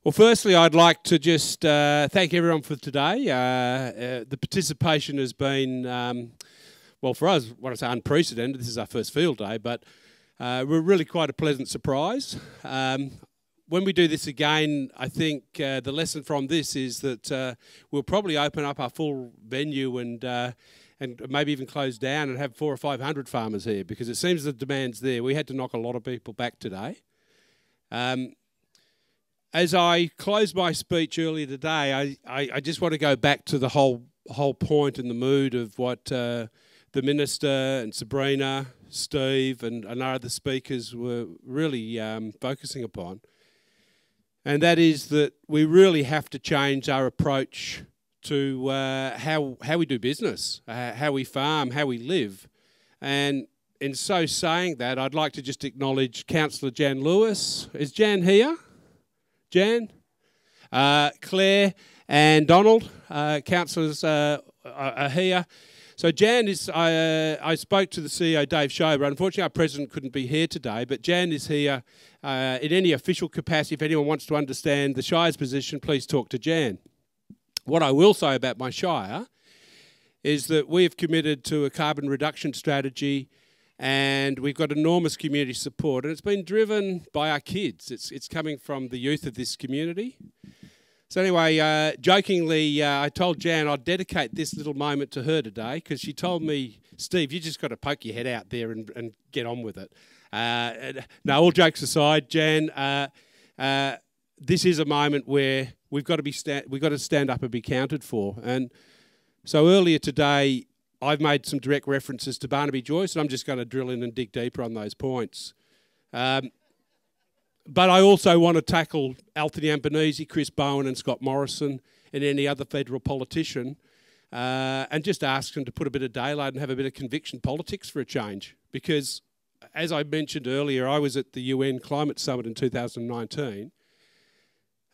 Well, firstly, I'd like to just thank everyone for today. The participation has been, well, for us, when I say unprecedented, this is our first field day, but we're really quite a pleasant surprise. When we do this again, I think the lesson from this is that we'll probably open up our full venue and maybe even close down and have 400 or 500 farmers here, because it seems the demand's there. We had to knock a lot of people back today. As I closed my speech earlier today, I just want to go back to the whole point and the mood of what the Minister and Sabrina, Steve and our other speakers were really focusing upon. And that is that we really have to change our approach to how we do business, how we farm, how we live. And in so saying that, I'd like to just acknowledge Councillor Jan Lewis. Is Jan here? Jan? Claire and Donald, councillors are here. So Jan is, I spoke to the CEO Dave Schober. Unfortunately our president couldn't be here today, but Jan is here in any official capacity. If anyone wants to understand the Shire's position, please talk to Jan. What I will say about my Shire is that we have committed to a carbon reduction strategy, and we've got enormous community support, and it's been driven by our kids. It's coming from the youth of this community. So anyway, jokingly, I told Jan I'd dedicate this little moment to her today, because she told me, Steve, you just got to poke your head out there and get on with it. No, all jokes aside, Jan, this is a moment where we've got to stand up and be counted for. And so earlier today, I've made some direct references to Barnaby Joyce, and I'm just going to drill in and dig deeper on those points. But I also want to tackle Anthony Albanese, Chris Bowen and Scott Morrison and any other federal politician and just ask them to put a bit of daylight and have a bit of conviction politics for a change. Because, as I mentioned earlier, I was at the UN Climate Summit in 2019,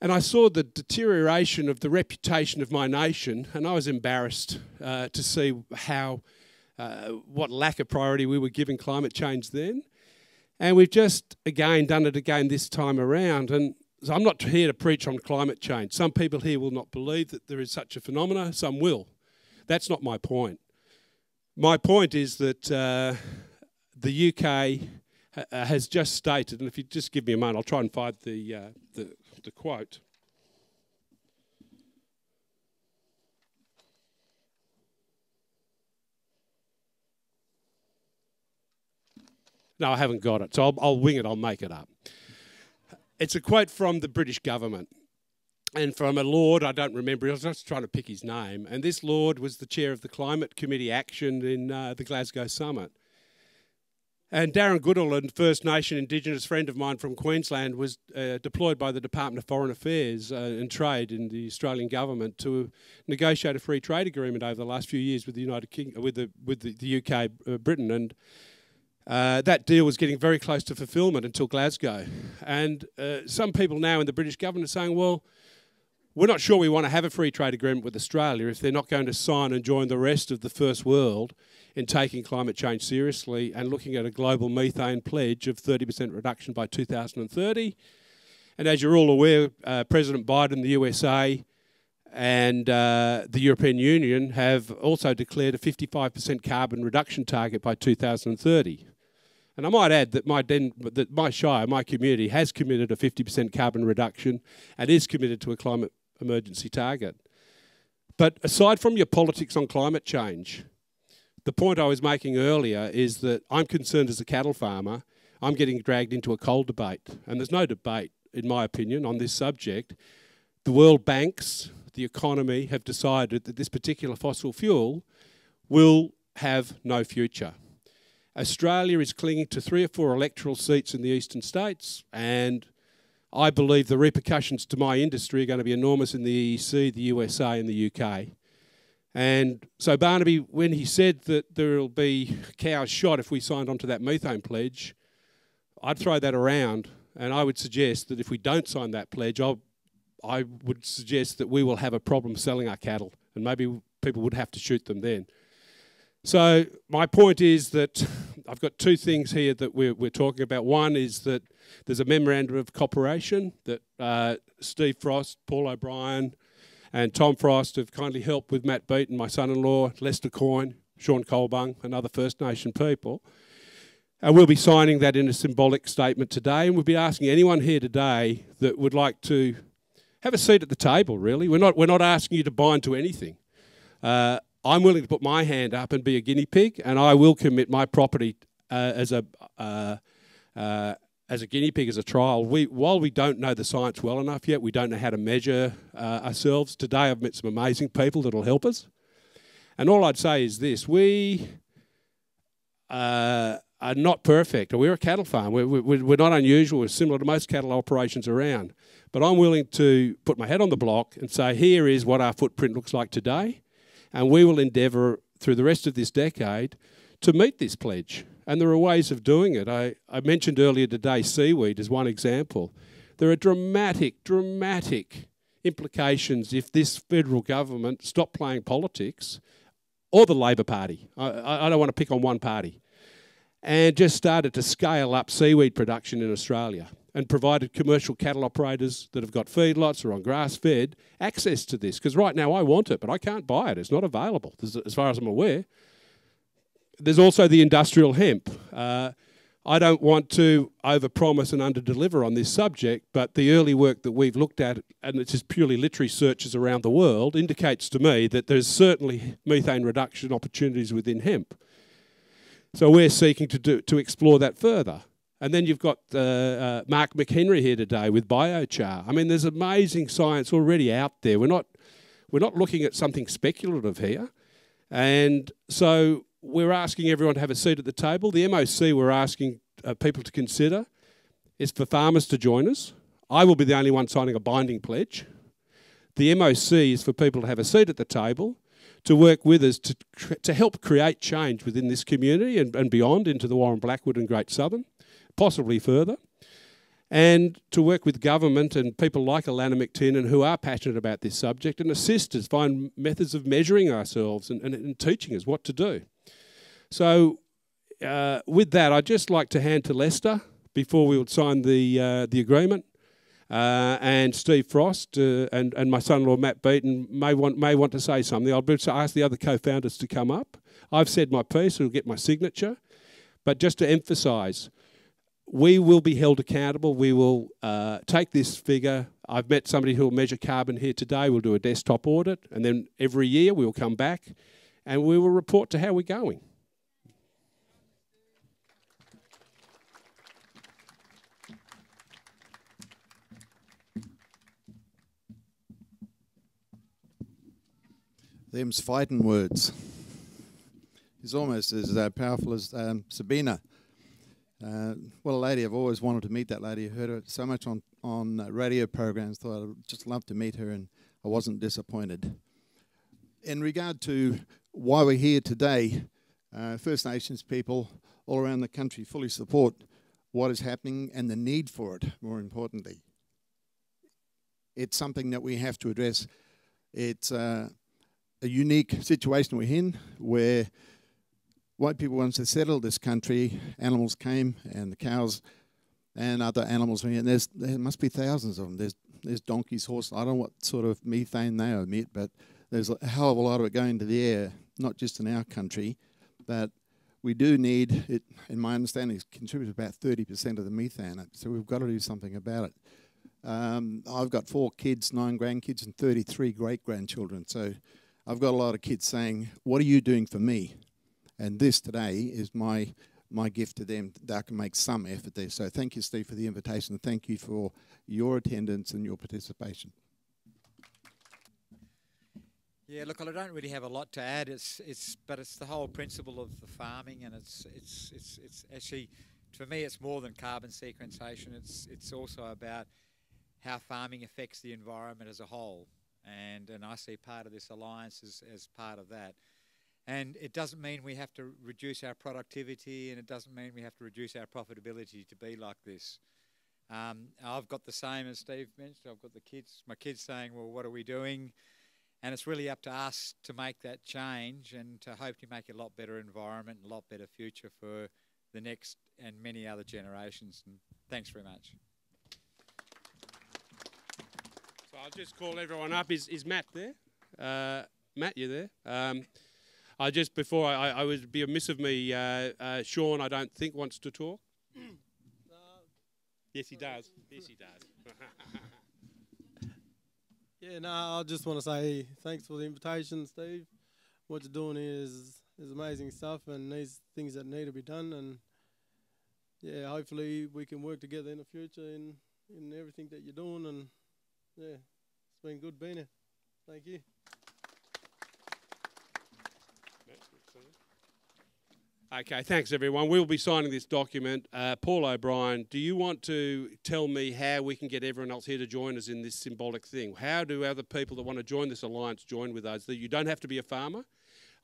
and I saw the deterioration of the reputation of my nation, and I was embarrassed to see what lack of priority we were giving climate change then. And we've just, again, done it again this time around. And so I'm not here to preach on climate change. Some people here will not believe that there is such a phenomena. Some will. That's not my point. My point is that the UK has just stated, and if you just give me a moment, I'll try and find the quote. No, I haven't got it, so I'll wing it, I'll make it up. It's a quote from the British government and from a lord, I don't remember, I was just trying to pick his name, and this lord was the chair of the Climate Committee Action in the Glasgow Summit. And Darren Goodall, a First Nation Indigenous friend of mine from Queensland, was deployed by the Department of Foreign Affairs and Trade in the Australian government to negotiate a free trade agreement over the last few years with the United Kingdom, with the UK, Britain, and that deal was getting very close to fulfilment until Glasgow. And some people now in the British government are saying, well, we're not sure we want to have a free trade agreement with Australia if they're not going to sign and join the rest of the first world in taking climate change seriously and looking at a global methane pledge of 30% reduction by 2030. And as you're all aware, President Biden, the USA, and the European Union have also declared a 55% carbon reduction target by 2030. And I might add that my Shire, my community, has committed a 50% carbon reduction and is committed to a climate emergency target. But aside from your politics on climate change, the point I was making earlier is that I'm concerned as a cattle farmer, I'm getting dragged into a coal debate. And there's no debate, in my opinion, on this subject. The World Banks, the economy, have decided that this particular fossil fuel will have no future. Australia is clinging to 3 or 4 electoral seats in the eastern states, and I believe the repercussions to my industry are going to be enormous in the EEC, the USA and the UK. And so Barnaby, when he said that there will be cows shot if we signed onto that methane pledge, I'd throw that around, and I would suggest that if we don't sign that pledge, I would suggest that we will have a problem selling our cattle, and maybe people would have to shoot them then. So my point is that I've got two things here that we're talking about. One is that there's a memorandum of cooperation that Steve Frost, Paul O'Brien and Tom Frost have kindly helped with Matt Beaton, my son-in-law, Lester Coyne, Sean Colbung and other First Nation people. And we'll be signing that in a symbolic statement today, and we'll be asking anyone here today that would like to have a seat at the table, really. We're not asking you to bind to anything. I'm willing to put my hand up and be a guinea pig, and I will commit my property as a guinea pig, as a trial. While we don't know the science well enough yet, we don't know how to measure ourselves. Today I've met some amazing people that will help us. And all I'd say is this: we are not perfect. We're a cattle farm. We're not unusual. We're similar to most cattle operations around. But I'm willing to put my head on the block and say, here is what our footprint looks like today. And we will endeavour through the rest of this decade to meet this pledge. And there are ways of doing it. I mentioned earlier today seaweed as one example. There are dramatic implications if this federal government stopped playing politics, or the Labor Party. I don't want to pick on one party. And just started to scale up seaweed production in Australia and provided commercial cattle operators that have got feedlots or on grass-fed access to this. Because right now I want it, but I can't buy it. It's not available, as far as I'm aware. There's also the industrial hemp. I don't want to overpromise and underdeliver on this subject, but the early work that we've looked at, and it's just purely literary searches around the world, indicates to me that there's certainly methane reduction opportunities within hemp. So we're seeking to explore that further. And then you've got Mark McHenry here today with biochar. I mean, there's amazing science already out there. We're not looking at something speculative here. And so we're asking everyone to have a seat at the table. The MOC we're asking people to consider is for farmers to join us. I will be the only one signing a binding pledge. The MOC is for people to have a seat at the table, to work with us to help create change within this community and beyond into the Warren Blackwood and Great Southern, possibly further, and to work with government and people like Alana McTiernan who are passionate about this subject and assist us find methods of measuring ourselves and teaching us what to do. So with that, I'd just like to hand to Lester before we would sign the agreement. And Steve Frost and my son-in-law Matt Beaton may want to say something. I'll ask the other co-founders to come up. I've said my piece, it'll get my signature. But just to emphasise, we will be held accountable. We will take this figure. I've met somebody who will measure carbon here today. We'll do a desktop audit, and then every year we will come back and we will report to how we're going. Them's fighting words. He's almost as powerful as Sabina. Well, a lady, I've always wanted to meet that lady. I heard her so much on radio programs, thought I'd just love to meet her, and I wasn't disappointed. In regard to why we're here today, First Nations people all around the country fully support what is happening and the need for it, more importantly. It's something that we have to address. It's a unique situation we're in, where white people, once they settled this country, animals came, and the cows and other animals, and there must be thousands of them. There's donkeys, horses. I don't know what sort of methane they emit, but there's a hell of a lot of it going to the air, not just in our country, but we do need it. In my understanding, it contributes about 30% of the methane, so we've got to do something about it. I've got 4 kids, 9 grandkids, and 33 great-grandchildren, so I've got a lot of kids saying, what are you doing for me? And this today is my gift to them, that I can make some effort there. So thank you, Steve, for the invitation. And thank you for your attendance and your participation. Yeah, look, I don't really have a lot to add. But it's the whole principle of the farming, and it's actually, for me, it's more than carbon sequestration. It's also about how farming affects the environment as a whole. And I see part of this alliance as part of that. And it doesn't mean we have to reduce our productivity, and it doesn't mean we have to reduce our profitability to be like this. I've got the same as Steve mentioned. I've got my kids saying, well, what are we doing? And it's really up to us to make that change and to hope to make a lot better environment and a lot better future for the next and many other generations. And thanks very much. So I'll just call everyone up. Is Matt there? Matt, you there? I would be amiss of me. Sean, I don't think wants to talk. Yes, he does. Yes, he does. Yeah, no, I just want to say thanks for the invitation, Steve. What you're doing is amazing stuff, and these things that need to be done. And yeah, hopefully we can work together in the future in everything that you're doing. And yeah, it's been good being here. Thank you. Okay, thanks everyone. We'll be signing this document. Paul O'Brien, do you want to tell me how we can get everyone else here to join us in this symbolic thing? How do other people that want to join this alliance join with us? That you don't have to be a farmer.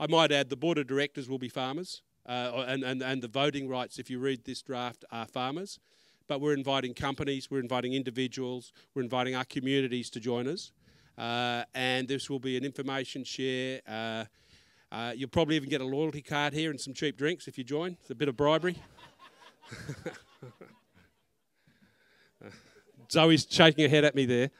I might add the board of directors will be farmers, and the voting rights, if you read this draft, are farmers. But we're inviting companies, we're inviting individuals, we're inviting our communities to join us. And this will be an information share. You'll probably even get a loyalty card here and some cheap drinks if you join. It's a bit of bribery. Zoe's shaking her head at me there.